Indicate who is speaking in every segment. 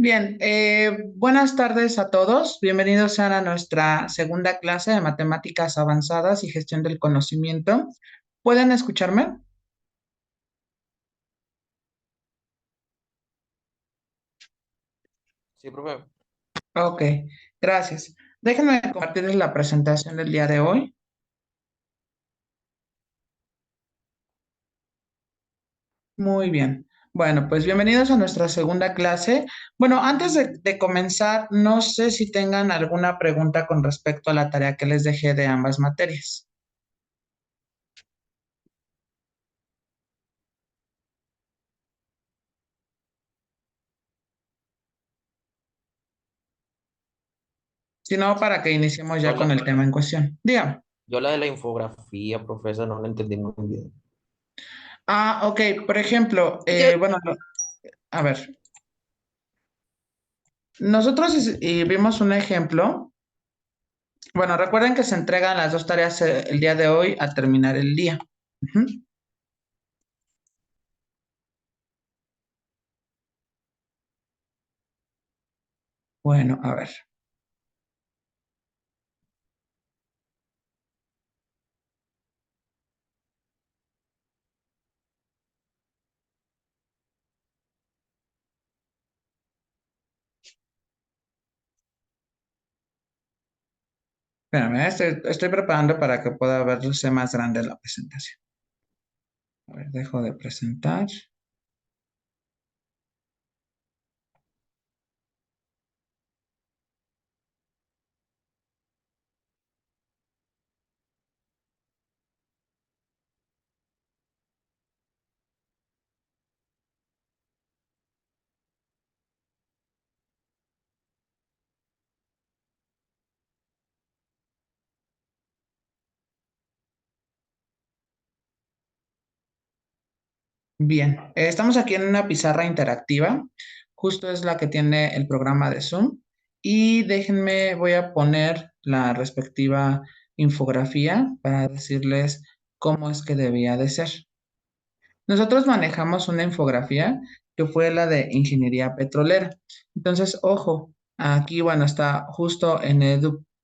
Speaker 1: Bien, buenas tardes a todos. Bienvenidos sean a nuestra segunda clase de matemáticas avanzadas y gestión del conocimiento. ¿Pueden escucharme?
Speaker 2: Sí, profe.
Speaker 1: Ok, gracias. Déjenme compartirles la presentación del día de hoy. Muy bien. Bueno, pues bienvenidos a nuestra segunda clase. Bueno, antes de comenzar, no sé si tengan alguna pregunta con respecto a la tarea que les dejé de ambas materias. Si no, para que iniciemos
Speaker 2: Yo
Speaker 1: ya con
Speaker 2: la,
Speaker 1: el tema en cuestión. Dígame.
Speaker 2: yo la de la infografía, profesor, no la entendí muy bien.
Speaker 1: Ok, por ejemplo, bueno, a ver, nosotros vimos un ejemplo. Bueno, recuerden que se entregan las dos tareas el día de hoy al terminar el día. Ujú. Bueno, a ver, espérame, estoy preparando para que pueda verse más grande la presentación. A ver, dejo de presentar. Bien, estamos aquí en una pizarra interactiva. Justo es la que tiene el programa de Zoom. Y déjenme, voy a poner la respectiva infografía para decirles cómo es que debía de ser. Nosotros manejamos una infografía que fue la de ingeniería petrolera. Entonces, ojo, aquí, bueno, está justo en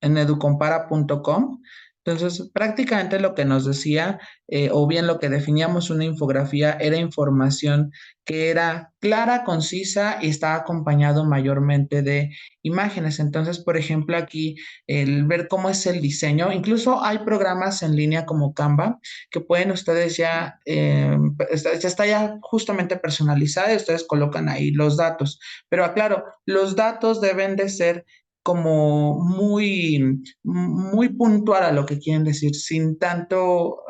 Speaker 1: educompara.com. Entonces, prácticamente lo que nos decía, o bien lo que definíamos una infografía, era información que era clara, concisa y está acompañado mayormente de imágenes. Entonces, por ejemplo, aquí el ver cómo es el diseño, incluso hay programas en línea como Canva que pueden ustedes ya, ya está ya justamente personalizada y ustedes colocan ahí los datos. Pero aclaro, los datos deben de ser como muy puntual a lo que quieren decir, sin tanto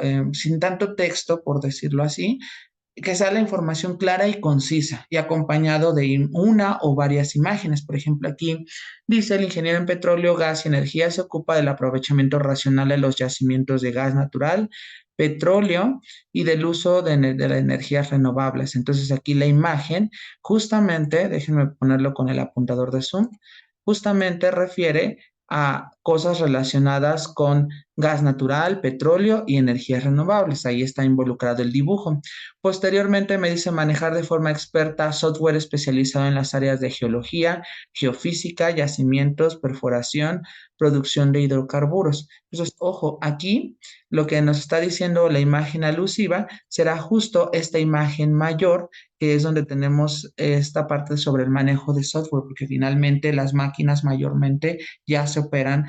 Speaker 1: texto, por decirlo así, que sea la información clara y concisa y acompañado de una o varias imágenes. Por ejemplo, aquí dice el ingeniero en petróleo, gas y energía se ocupa del aprovechamiento racional de los yacimientos de gas natural, petróleo y del uso de las energías renovables. Entonces aquí la imagen, justamente, déjenme ponerlo con el apuntador de zoom, justamente refiere a cosas relacionadas con gas natural, petróleo y energías renovables. Ahí está involucrado el dibujo. Posteriormente me dice manejar de forma experta software especializado en las áreas de geología, geofísica, yacimientos, perforación, producción de hidrocarburos. Entonces, ojo, aquí lo que nos está diciendo la imagen alusiva será justo esta imagen mayor, que es donde tenemos esta parte sobre el manejo de software, porque finalmente las máquinas mayormente ya se operan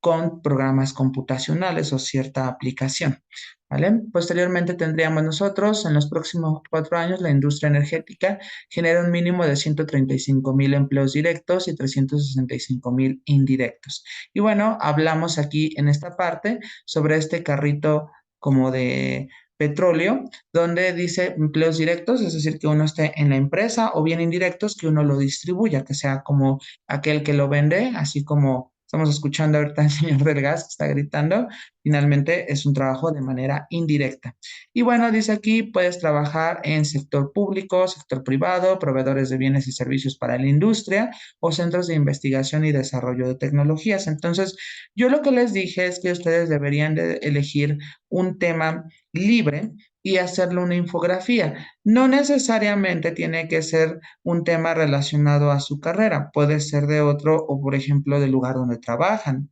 Speaker 1: con programas computacionales o cierta aplicación. ¿Vale? Posteriormente tendríamos nosotros, en los próximos 4 años, la industria energética genera un mínimo de 135,000 empleos directos y 365,000 indirectos. Y bueno, hablamos aquí en esta parte sobre este carrito como de petróleo, donde dice empleos directos, es decir, que uno esté en la empresa, o bien indirectos, que uno lo distribuya, que sea como aquel que lo vende, así como estamos escuchando ahorita al señor del gas que está gritando, finalmente es un trabajo de manera indirecta. Y bueno, dice aquí, puedes trabajar en sector público, sector privado, proveedores de bienes y servicios para la industria o centros de investigación y desarrollo de tecnologías. Entonces, yo lo que les dije es que ustedes deberían de elegir un tema libre y hacerle una infografía. No necesariamente tiene que ser un tema relacionado a su carrera, puede ser de otro o, por ejemplo, del lugar donde trabajan.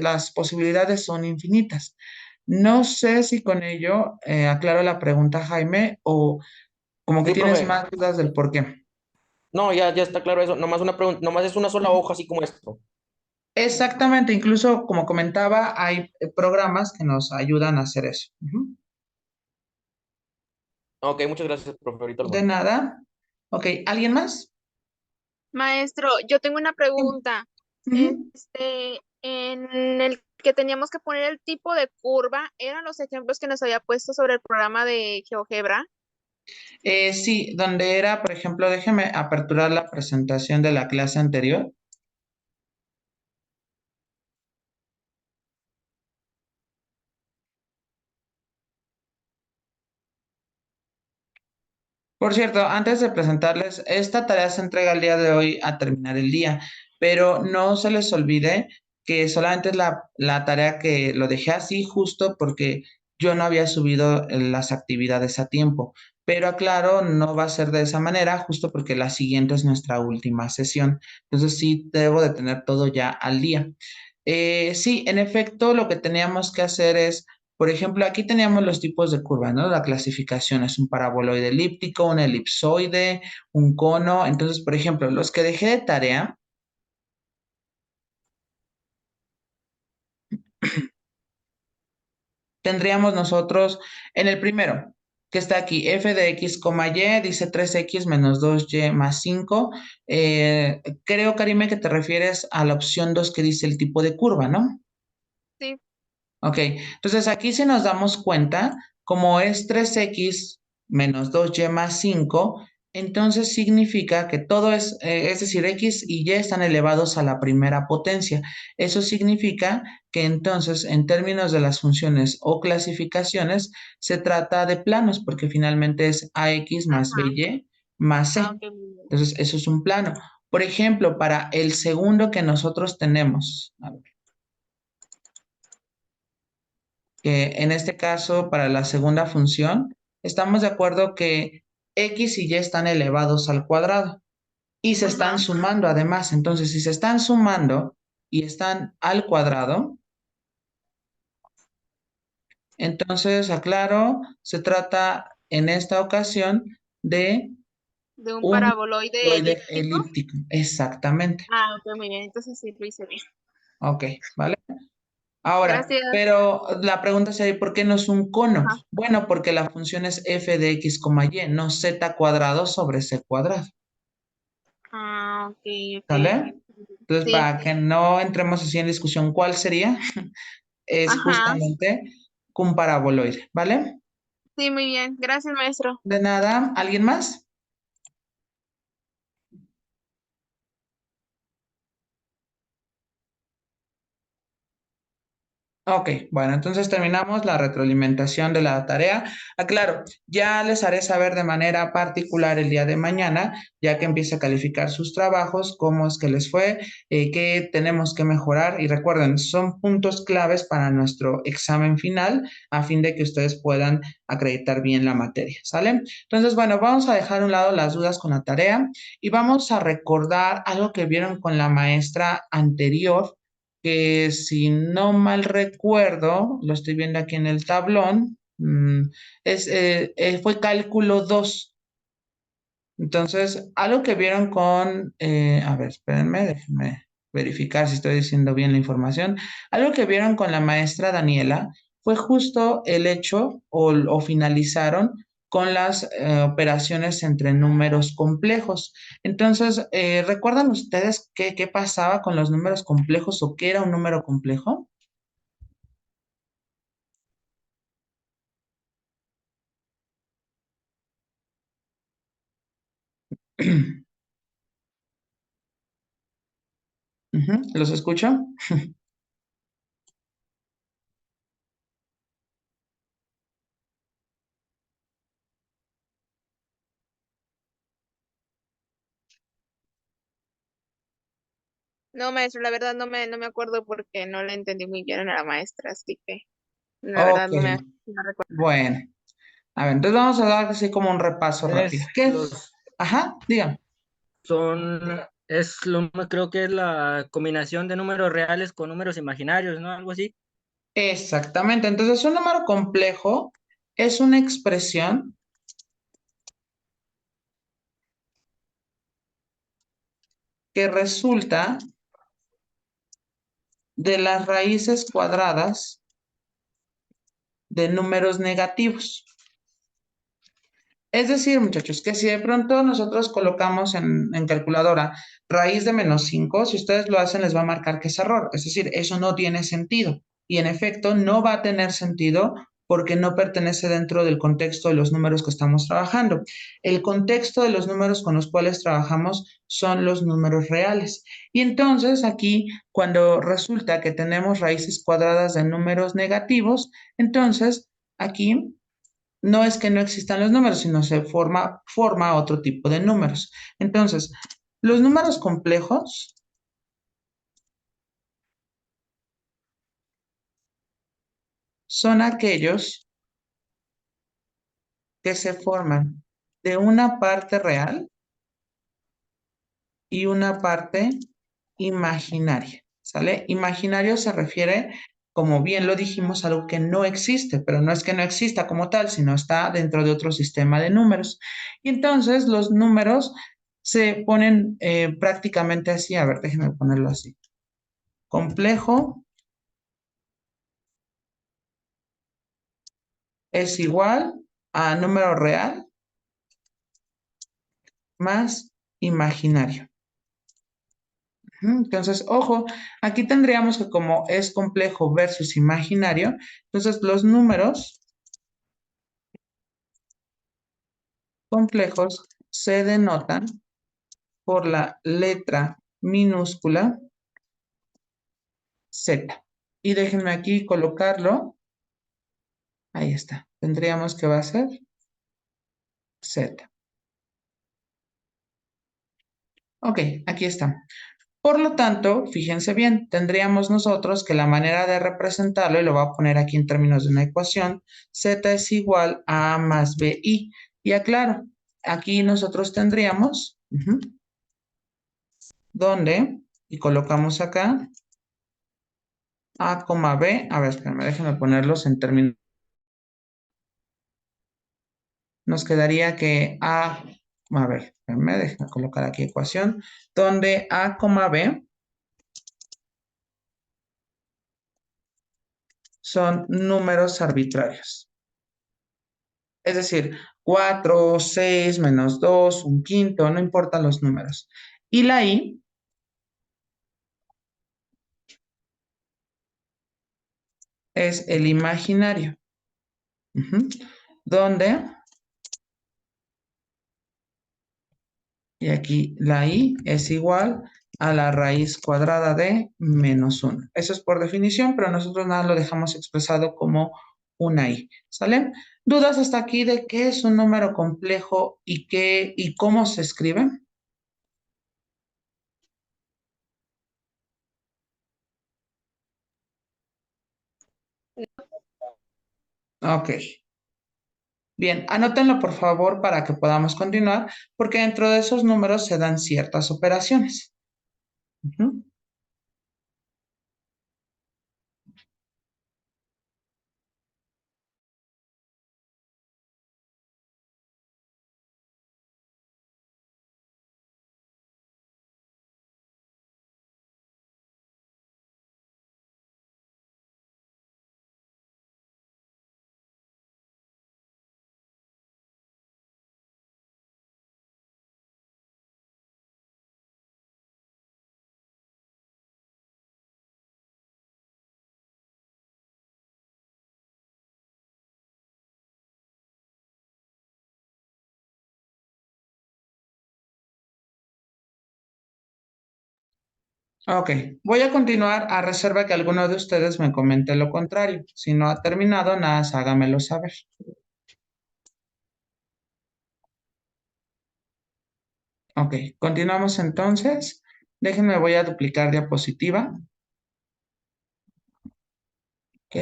Speaker 1: Las posibilidades son infinitas. No sé si con ello aclaro la pregunta, Jaime, o como que
Speaker 2: Sí,
Speaker 1: tienes
Speaker 2: profe.
Speaker 1: más dudas del por qué.
Speaker 2: No, ya está claro eso. Nomás una pregunta, nomás es una sola hoja, así como esto.
Speaker 1: Exactamente, incluso como comentaba, hay programas que nos ayudan a hacer eso. Ujú.
Speaker 2: Ok, muchas gracias, profe. Ahorita lo
Speaker 1: De
Speaker 2: mando.
Speaker 1: nada. Ok, ¿alguien más?
Speaker 3: Maestro, yo tengo una pregunta.
Speaker 1: Ujú.
Speaker 3: En el que teníamos que poner el tipo de curva, ¿eran los ejemplos que nos había puesto sobre el programa de GeoGebra?
Speaker 1: Sí, donde era, por ejemplo, déjeme aperturar la presentación de la clase anterior. Por cierto, antes de presentarles, esta tarea se entrega el día de hoy a terminar el día, pero no se les olvide que solamente es la tarea que lo dejé así justo porque yo no había subido las actividades a tiempo. Pero aclaro, no va a ser de esa manera, justo porque la siguiente es nuestra última sesión. Entonces sí debo de tener todo ya al día. Sí, en efecto, lo que teníamos que hacer es, por ejemplo, aquí teníamos los tipos de curva, ¿no? La clasificación es un paraboloide elíptico, un elipsoide, un cono. Entonces, por ejemplo, los que dejé de tarea, tendríamos nosotros en el primero, que está aquí, f de x, y, dice 3x menos 2y más 5. Creo, Karime, que te refieres a la opción 2 que dice el tipo de curva, ¿no?
Speaker 3: Sí.
Speaker 1: Ok, entonces aquí si nos damos cuenta, como es 3x menos 2y más 5, entonces significa que todo es decir, x y y están elevados a la primera potencia. Eso significa que entonces en términos de las funciones o clasificaciones se trata de planos, porque finalmente es ax más
Speaker 3: Ajá.
Speaker 1: by más
Speaker 3: Ah,
Speaker 1: c.
Speaker 3: ok, muy bien.
Speaker 1: Entonces eso es un plano. Por ejemplo, para el segundo que nosotros tenemos, a ver, que en este caso, para la segunda función, estamos de acuerdo que x y y están elevados al cuadrado y se están
Speaker 3: Ajá.
Speaker 1: sumando además. Entonces, si se están sumando y están al cuadrado, entonces, aclaro, se trata en esta ocasión de
Speaker 3: De un
Speaker 1: un
Speaker 3: paraboloide
Speaker 1: tabloide
Speaker 3: elíptico.
Speaker 1: elíptico. Exactamente.
Speaker 3: Ah, ok, muy bien. Entonces sí lo hice bien.
Speaker 1: Ok, ¿vale? Ahora,
Speaker 3: Gracias.
Speaker 1: pero la pregunta sería, ¿por qué no es un cono?
Speaker 3: Ajá.
Speaker 1: Bueno, porque la función es f de x, y, no z cuadrado sobre c cuadrado.
Speaker 3: Ah, ok, ok.
Speaker 1: ¿Sale? Entonces,
Speaker 3: Sí.
Speaker 1: para que no entremos así en discusión, ¿cuál sería? Es
Speaker 3: Ajá.
Speaker 1: justamente un paraboloide, ¿vale?
Speaker 3: Sí, muy bien. Gracias, maestro.
Speaker 1: De nada, ¿alguien más? Ok, bueno, entonces terminamos la retroalimentación de la tarea. Aclaro, ya les haré saber de manera particular el día de mañana, ya que empiece a calificar sus trabajos, cómo es que les fue, qué tenemos que mejorar. Y recuerden, son puntos claves para nuestro examen final a fin de que ustedes puedan acreditar bien la materia, ¿sale? Entonces, bueno, vamos a dejar a un lado las dudas con la tarea y vamos a recordar algo que vieron con la maestra anterior que si no mal recuerdo, lo estoy viendo aquí en el tablón, fue cálculo 2. Entonces, algo que vieron con, a ver, espérenme, déjenme verificar si estoy diciendo bien la información. Algo que vieron con la maestra Daniela fue justo el hecho o finalizaron con las operaciones entre números complejos. Entonces, ¿recuerdan ustedes qué pasaba con los números complejos o qué era un número complejo? Ujú, ¿los escucho?
Speaker 3: No, maestro, la verdad no me acuerdo porque no le entendí muy bien a la maestra, así que la verdad
Speaker 1: Ok,
Speaker 3: no recuerdo.
Speaker 1: bueno. A ver, entonces vamos a dar así como un repaso rápido. ¿Qué es? Ajá, digan.
Speaker 4: Creo que es la combinación de números reales con números imaginarios, ¿no? Algo así.
Speaker 1: Exactamente. Entonces, un número complejo es una expresión que resulta de las raíces cuadradas de números negativos. Es decir, muchachos, que si de pronto nosotros colocamos en calculadora raíz de -5, si ustedes lo hacen les va a marcar que es error. Es decir, eso no tiene sentido. Y en efecto, no va a tener sentido porque no pertenece dentro del contexto de los números que estamos trabajando. El contexto de los números con los cuales trabajamos son los números reales. Y entonces aquí, cuando resulta que tenemos raíces cuadradas de números negativos, entonces aquí no es que no existan los números, sino se forma otro tipo de números. Entonces, los números complejos son aquellos que se forman de una parte real y una parte imaginaria, ¿sale? Imaginario se refiere, como bien lo dijimos, a algo que no existe, pero no es que no exista como tal, sino está dentro de otro sistema de números. Y entonces los números se ponen prácticamente así, a ver, déjenme ponerlo así. Complejo es igual a número real más imaginario. Entonces, ojo, aquí tendríamos que como es complejo versus imaginario, entonces los números complejos se denotan por la letra minúscula Z. Y déjenme aquí colocarlo. Ahí está. Tendríamos que va a ser Z. Ok, aquí está. Por lo tanto, fíjense bien, tendríamos nosotros que la manera de representarlo, y lo voy a poner aquí en términos de una ecuación, Z es igual a A más BI. Y aclaro, aquí nosotros tendríamos, donde, y colocamos acá, A, B, a ver, espérame, déjenme ponerlos en términos. Nos quedaría que a ver, espérame, déjenme colocar aquí ecuación, donde A, B son números arbitrarios. Es decir, 4, 6, -2, un quinto, no importan los números. Y la I es el imaginario, donde, y aquí la I es igual a la raíz cuadrada de -1. Eso es por definición, pero nosotros nada lo dejamos expresado como una I. ¿Sale? ¿Dudas hasta aquí de qué es un número complejo y cómo se escribe? Ok. Bien, anótenlo por favor para que podamos continuar, porque dentro de esos números se dan ciertas operaciones. Ujú. Ok, voy a continuar a reserva que alguno de ustedes me comente lo contrario. Si no ha terminado, nada, hágamelo saber. Ok, continuamos entonces. Déjenme, voy a duplicar diapositiva. Ok,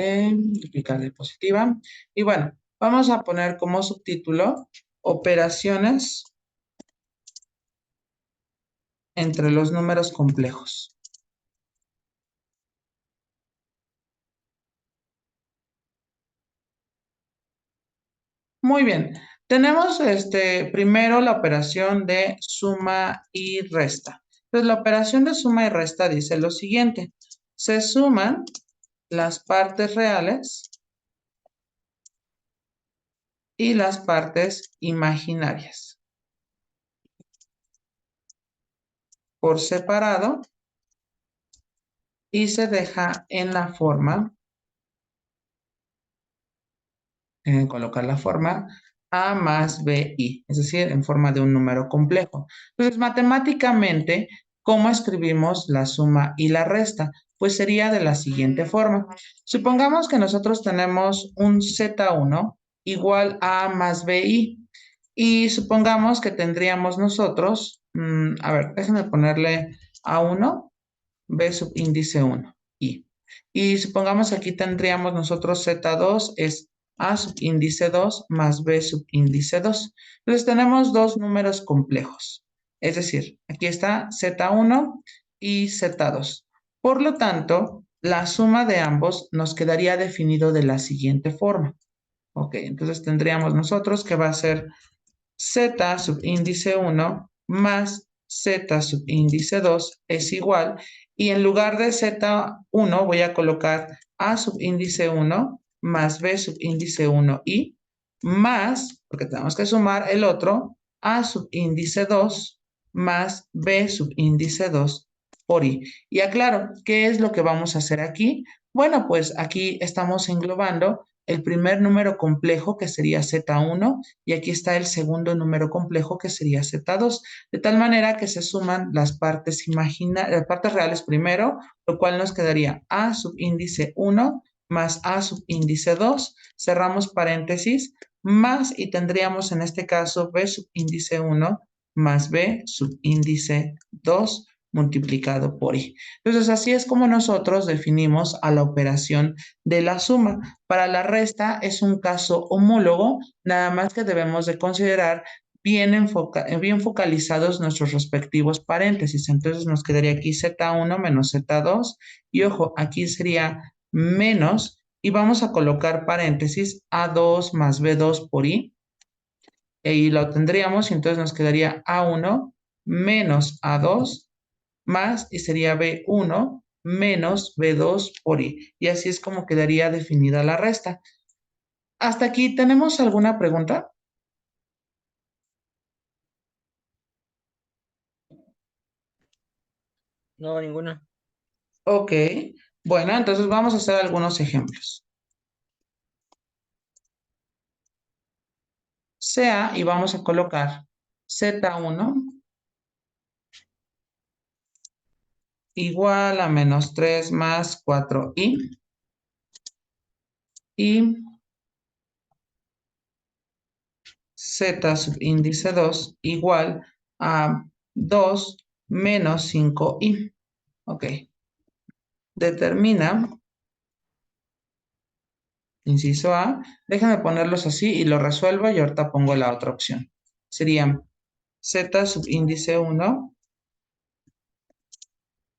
Speaker 1: duplicar diapositiva. Y bueno, vamos a poner como subtítulo operaciones entre los números complejos. Muy bien. Tenemos primero la operación de suma y resta. Entonces, la operación de suma y resta dice lo siguiente. Se suman las partes reales y las partes imaginarias por separado y se deja en la forma, colocar la forma A más BI, es decir, en forma de un número complejo. Entonces, matemáticamente, ¿cómo escribimos la suma y la resta? Pues sería de la siguiente forma. Supongamos que nosotros tenemos un Z1 igual a A más BI. Y supongamos que tendríamos nosotros, a ver, déjenme ponerle A1, B subíndice 1, I. Y supongamos que aquí tendríamos nosotros Z2 es A subíndice 2 más B subíndice 2. Entonces tenemos dos números complejos. Es decir, aquí está Z1 y Z2. Por lo tanto, la suma de ambos nos quedaría definido de la siguiente forma. Ok, entonces tendríamos nosotros que va a ser Z subíndice 1 más Z subíndice 2 es igual, y en lugar de Z1 voy a colocar A subíndice 1 más B subíndice 1 y más, porque tenemos que sumar el otro, A subíndice 2 más B subíndice 2 por I. Y aclaro, ¿qué es lo que vamos a hacer aquí? Bueno, pues aquí estamos englobando el primer número complejo, que sería Z1, y aquí está el segundo número complejo, que sería Z2, de tal manera que se suman las partes reales primero, lo cual nos quedaría A subíndice 1 más A subíndice 2, cerramos paréntesis, más, y tendríamos en este caso B subíndice 1 más B subíndice 2 multiplicado por I. Entonces, así es como nosotros definimos a la operación de la suma. Para la resta es un caso homólogo, nada más que debemos de considerar bien focalizados nuestros respectivos paréntesis. Entonces nos quedaría aquí Z1 menos Z2 y ojo, aquí sería menos y vamos a colocar paréntesis A2 más B2 por I y lo tendríamos y entonces nos quedaría A1 menos A2 más y sería B1 menos B2 por I. Y así es como quedaría definida la resta. ¿Hasta aquí tenemos alguna pregunta?
Speaker 4: No, ninguna.
Speaker 1: Ok. Bueno, entonces vamos a hacer algunos ejemplos. Sea, y vamos a colocar Z1 igual a menos 3 más 4i y Z subíndice 2 igual a 2 menos 5i. Ok. Determina, inciso A, déjame ponerlos así y lo resuelvo y ahorita pongo la otra opción. Sería Z subíndice 1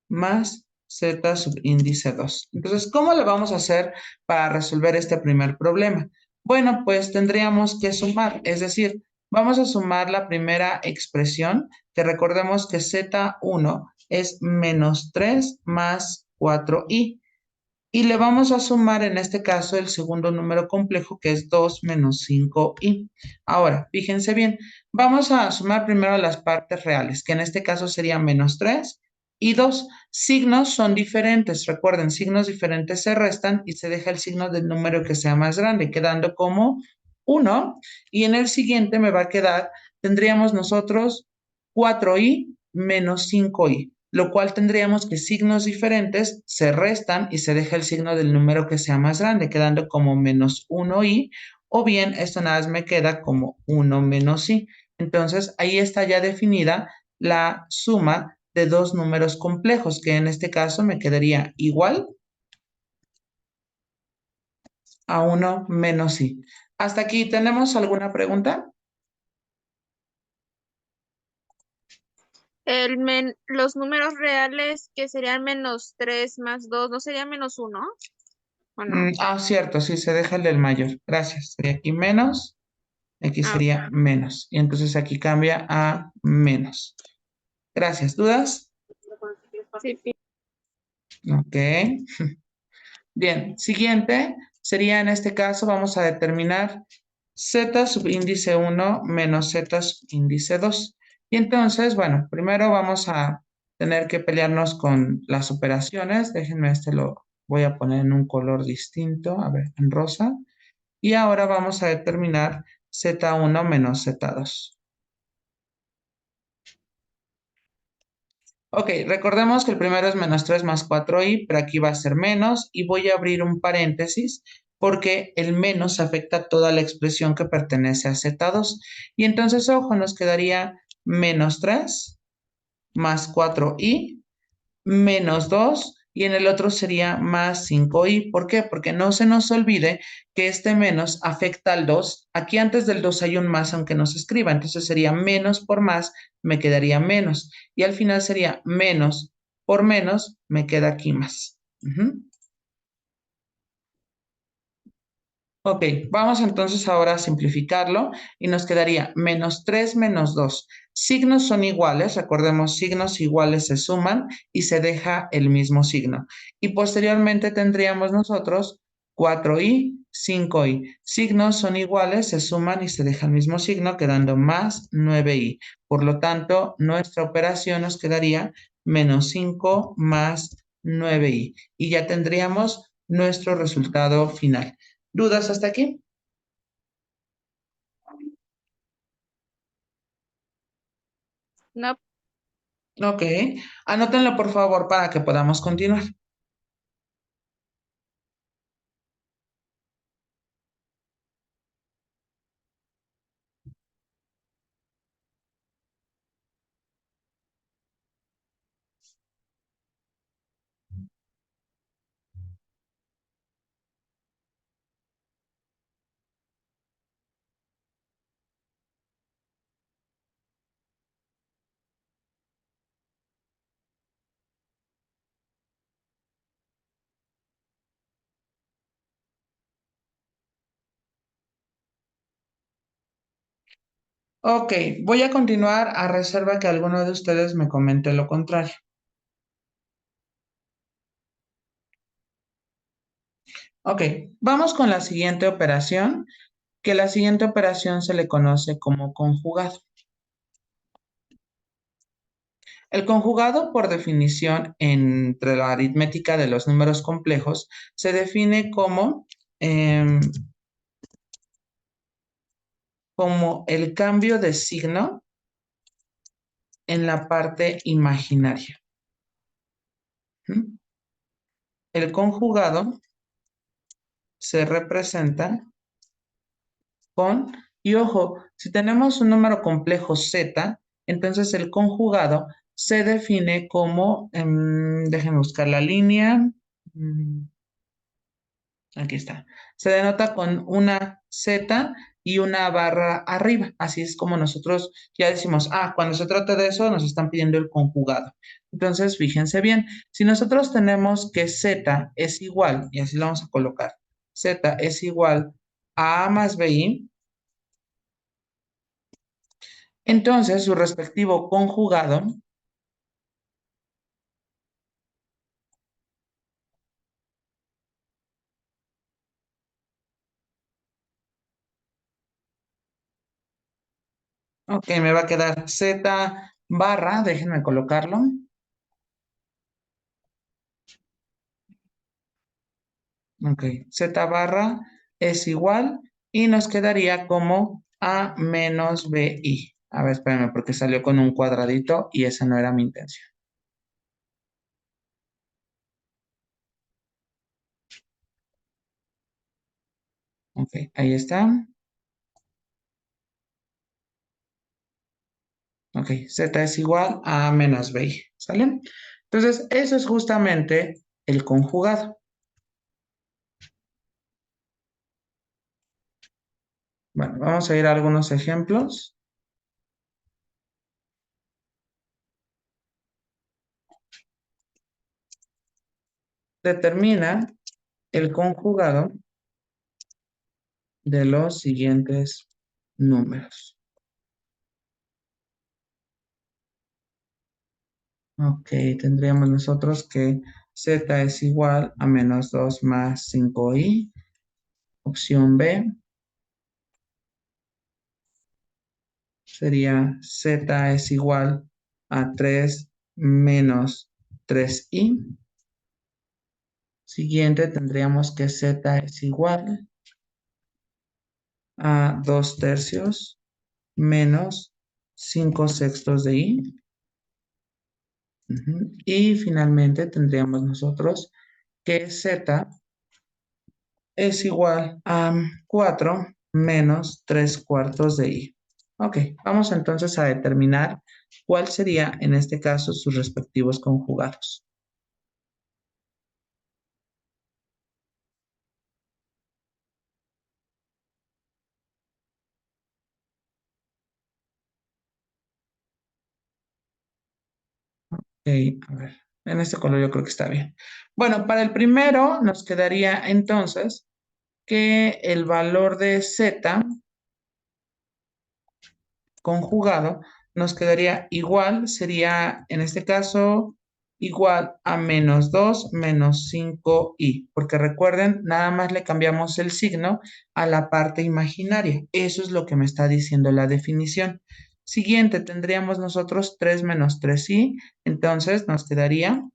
Speaker 1: más Z subíndice 2. Entonces, ¿cómo le vamos a hacer para resolver este primer problema? Bueno, pues tendríamos que sumar, es decir, vamos a sumar la primera expresión, que recordemos que Z1 es menos 3 más 4i. Y le vamos a sumar en este caso el segundo número complejo, que es 2 menos 5i. Ahora, fíjense bien, vamos a sumar primero las partes reales, que en este caso sería menos 3 y 2. Signos son diferentes, recuerden, signos diferentes se restan y se deja el signo del número que sea más grande, quedando como 1. Y en el siguiente me va a quedar, tendríamos nosotros 4i menos 5i, lo cual tendríamos que signos diferentes se restan y se deja el signo del número que sea más grande, quedando como menos 1i, o bien esto nada más me queda como 1 menos i. Entonces, ahí está ya definida la suma de dos números complejos, que en este caso me quedaría igual a 1 menos i. ¿Hasta aquí tenemos alguna pregunta?
Speaker 3: Los números reales que serían -3 más 2, ¿no sería -1? ¿O no?
Speaker 1: Cierto, sí, se deja el del mayor. Gracias. Sería aquí menos, aquí
Speaker 3: Ah,
Speaker 1: sería menos. Y entonces aquí cambia a menos. Gracias. ¿Dudas?
Speaker 3: sí.
Speaker 1: Ok. Bien, siguiente sería en este caso, vamos a determinar z subíndice 1 menos z subíndice 2. Y entonces, bueno, primero vamos a tener que pelearnos con las operaciones. Déjenme, lo voy a poner en un color distinto, a ver, en rosa. Y ahora vamos a determinar z1 menos z2. Ok, recordemos que el primero es -3 más 4i, pero aquí va a ser menos y voy a abrir un paréntesis porque el menos afecta a toda la expresión que pertenece a z2. Y entonces, ojo, nos quedaría -3 más 4i menos 2 y en el otro sería más 5i. ¿Por qué? Porque no se nos olvide que este menos afecta al 2. Aquí antes del 2 hay un más aunque no se escriba, entonces sería menos por más, me quedaría menos. Y al final sería menos por menos, me queda aquí más. Ok, vamos entonces ahora a simplificarlo y nos quedaría -3 menos 2. Signos son iguales, recordemos, signos iguales se suman y se deja el mismo signo. Y posteriormente tendríamos nosotros 4i, 5i. Signos son iguales, se suman y se deja el mismo signo, quedando más 9i. Por lo tanto, nuestra operación nos quedaría -5 más 9i. Y ya tendríamos nuestro resultado final. ¿Dudas hasta aquí?
Speaker 3: No.
Speaker 1: Ok. Anótenlo por favor para que podamos continuar. Ok, voy a continuar a reserva que alguno de ustedes me comente lo contrario. Ok, vamos con la siguiente operación, que la siguiente operación se le conoce como conjugado. El conjugado, por definición, entre la aritmética de los números complejos, se define como el cambio de signo en la parte imaginaria. El conjugado se representa y ojo, si tenemos un número complejo z, entonces el conjugado se define como, déjenme buscar la línea, aquí está, se denota con una z y una barra arriba, así es como nosotros ya decimos, cuando se trata de eso nos están pidiendo el conjugado. Entonces, fíjense bien, si nosotros tenemos que z es igual, y así lo vamos a colocar, z es igual a más bi, entonces su respectivo conjugado ok, me va a quedar z barra, déjenme colocarlo. Ok, z barra es igual y nos quedaría como a menos bi. A ver, espérenme porque salió con un cuadradito y esa no era mi intención. Ok, ahí está. Ok, z es igual a menos bi, ¿sale? Entonces, eso es justamente el conjugado. Bueno, vamos a ir a algunos ejemplos. Determina el conjugado de los siguientes números. Ok, tendríamos nosotros que z es igual a menos 2 más 5i. Opción B sería z es igual a 3 menos 3i. Siguiente tendríamos que z es igual a 2 tercios menos 5 sextos de i. Y finalmente tendríamos nosotros que z es igual a 4 menos 3 cuartos de i. Ok, vamos entonces a determinar cuál sería en este caso sus respectivos conjugados. Ok, a ver, en este color yo creo que está bien. Bueno, para el primero nos quedaría entonces que el valor de z conjugado nos quedaría igual, sería en este caso igual a menos 2 menos 5i, porque recuerden, nada más le cambiamos el signo a la parte imaginaria. Eso es lo que me está diciendo la definición. Siguiente, tendríamos nosotros 3 menos 3i, entonces nos quedaría,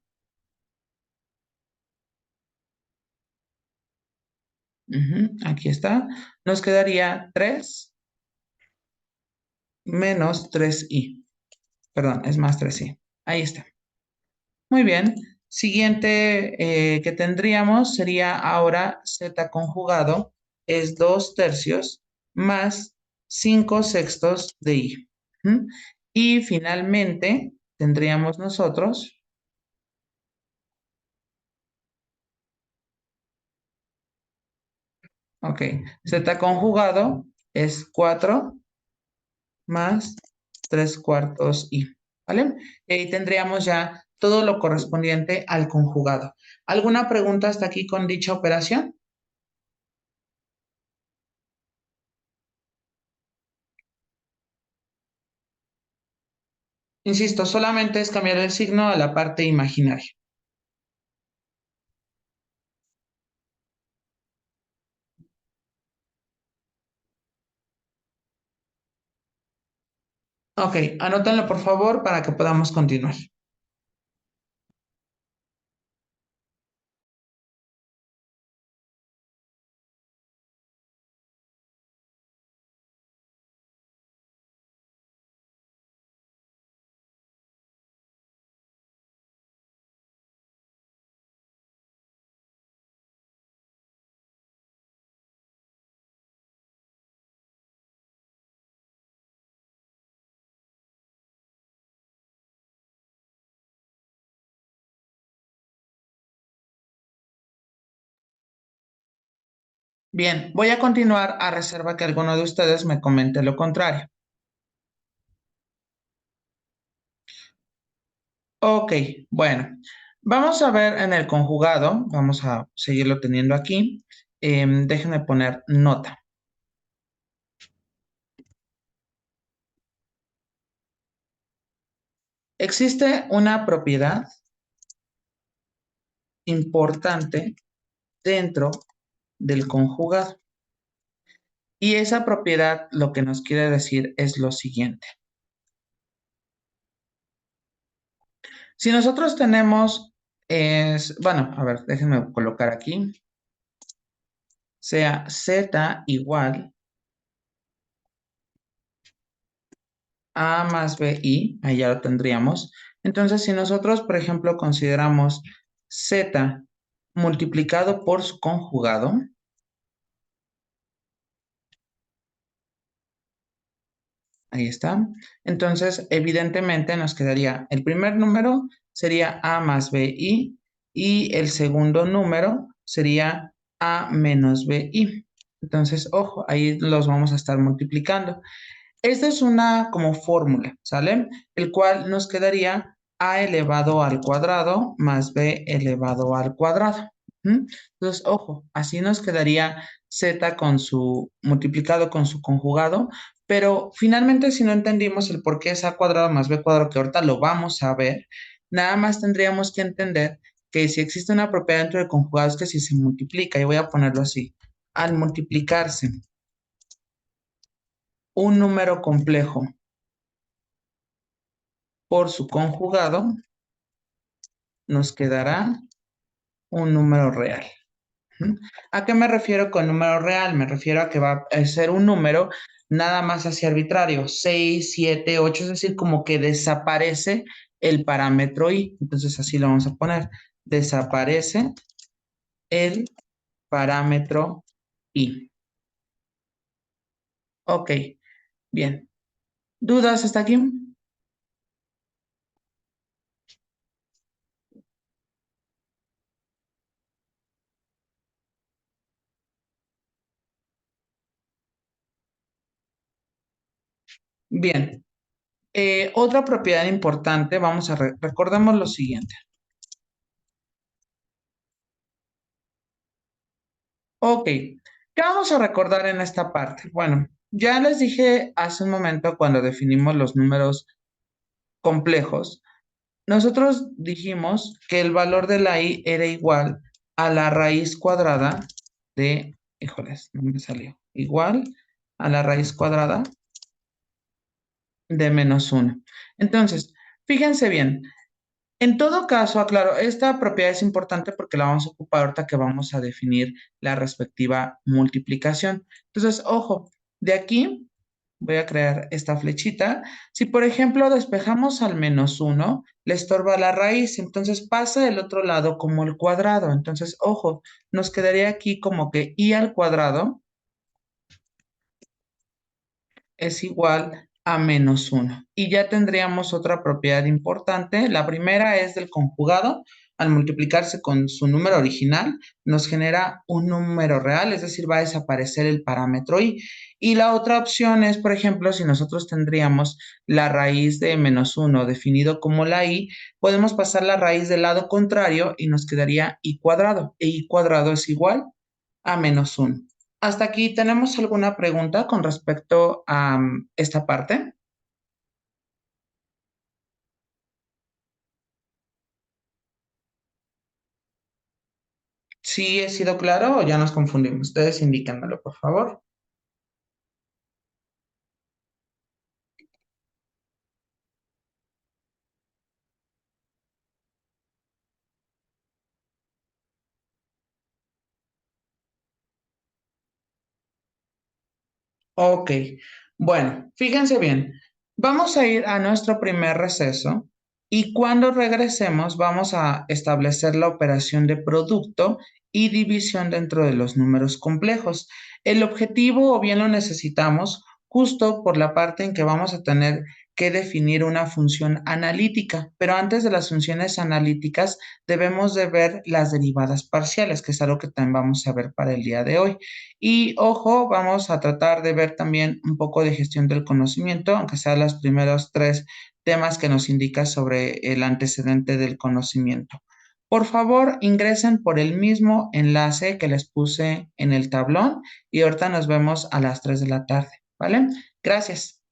Speaker 1: aquí está, nos quedaría 3 menos 3i. Perdón, es más 3i. Ahí está. Muy bien. Siguiente que tendríamos sería ahora z conjugado es 2 tercios más 5 sextos de i. ¿Mm? Y finalmente tendríamos nosotros, ok, z conjugado es 4 más 3 cuartos i, ¿vale? Y ahí tendríamos ya todo lo correspondiente al conjugado. ¿Alguna pregunta hasta aquí con dicha operación? Insisto, solamente es cambiar el signo a la parte imaginaria. Ok, anótenlo por favor para que podamos continuar. Bien, voy a continuar a reserva que alguno de ustedes me comente lo contrario. Ok, bueno, vamos a ver en el conjugado, vamos a seguirlo teniendo aquí. Déjenme poner nota. Existe una propiedad importante dentro del conjugado. Y esa propiedad lo que nos quiere decir es lo siguiente. Si nosotros tenemos, bueno, a ver, déjenme colocar aquí, sea z igual a más bi, ahí ya lo tendríamos. Entonces, si nosotros, por ejemplo, consideramos z multiplicado por su conjugado, Ahí está. Entonces, evidentemente nos quedaría el primer número sería A más BI y el segundo número sería A menos BI. Entonces, ojo, ahí los vamos a estar multiplicando. Esta es una como fórmula, ¿sale? El cual nos quedaría A elevado al cuadrado más B elevado al cuadrado. Entonces, ojo, así nos quedaría Z con su multiplicado con su conjugado, pero finalmente si no entendimos el por qué es A cuadrado más B cuadrado, que ahorita lo vamos a ver, nada más tendríamos que entender que si existe una propiedad dentro de conjugados que si se multiplica, y voy a ponerlo así, al multiplicarse un número complejo por su conjugado, nos quedará un número real. ¿A qué me refiero con número real? Me refiero a que va a ser un número nada más así arbitrario, 6, 7, 8, es decir, como que desaparece el parámetro i. Entonces así lo vamos a poner. Desaparece el parámetro i. Ok, bien. ¿Dudas hasta aquí? Bien. Otra propiedad importante, vamos a recordemos lo siguiente. Ok, ¿qué vamos a recordar en esta parte? Bueno, ya les dije hace un momento cuando definimos los números complejos, nosotros dijimos que el valor de la i era igual a la raíz cuadrada de, híjoles, no me salió, igual a la raíz cuadrada de -1. Entonces, fíjense bien, en todo caso, aclaro, esta propiedad es importante porque la vamos a ocupar ahorita que vamos a definir la respectiva multiplicación. Entonces, ojo, de aquí voy a crear esta flechita. Si, por ejemplo, despejamos al -1, le estorba la raíz, entonces pasa del otro lado como el cuadrado. Entonces, ojo, nos quedaría aquí como que i al cuadrado es igual a -1. Y ya tendríamos otra propiedad importante. La primera es del conjugado. Al multiplicarse con su número original, nos genera un número real, es decir, va a desaparecer el parámetro i. Y la otra opción es, por ejemplo, si nosotros tendríamos la raíz de -1 definido como la i, podemos pasar la raíz del lado contrario y nos quedaría i cuadrado. E i cuadrado es igual a -1. Hasta aquí, ¿tenemos alguna pregunta con respecto a esta parte? ¿Sí he sido claro o ya nos confundimos? Ustedes indíquenmelo, por favor. Ok, bueno, fíjense bien. Vamos a ir a nuestro primer receso y cuando regresemos vamos a establecer la operación de producto y división dentro de los números complejos. El objetivo o bien lo necesitamos justo por la parte en que vamos a tener que definir una función analítica, pero antes de las funciones analíticas debemos de ver las derivadas parciales, que es algo que también vamos a ver para el día de hoy. Y ojo, vamos a tratar de ver también un poco de gestión del conocimiento, aunque sean los primeros 3 temas que nos indica sobre el antecedente del conocimiento. Por favor, ingresen por el mismo enlace que les puse en el tablón y ahorita nos vemos a las 3 de la tarde, ¿vale? Gracias.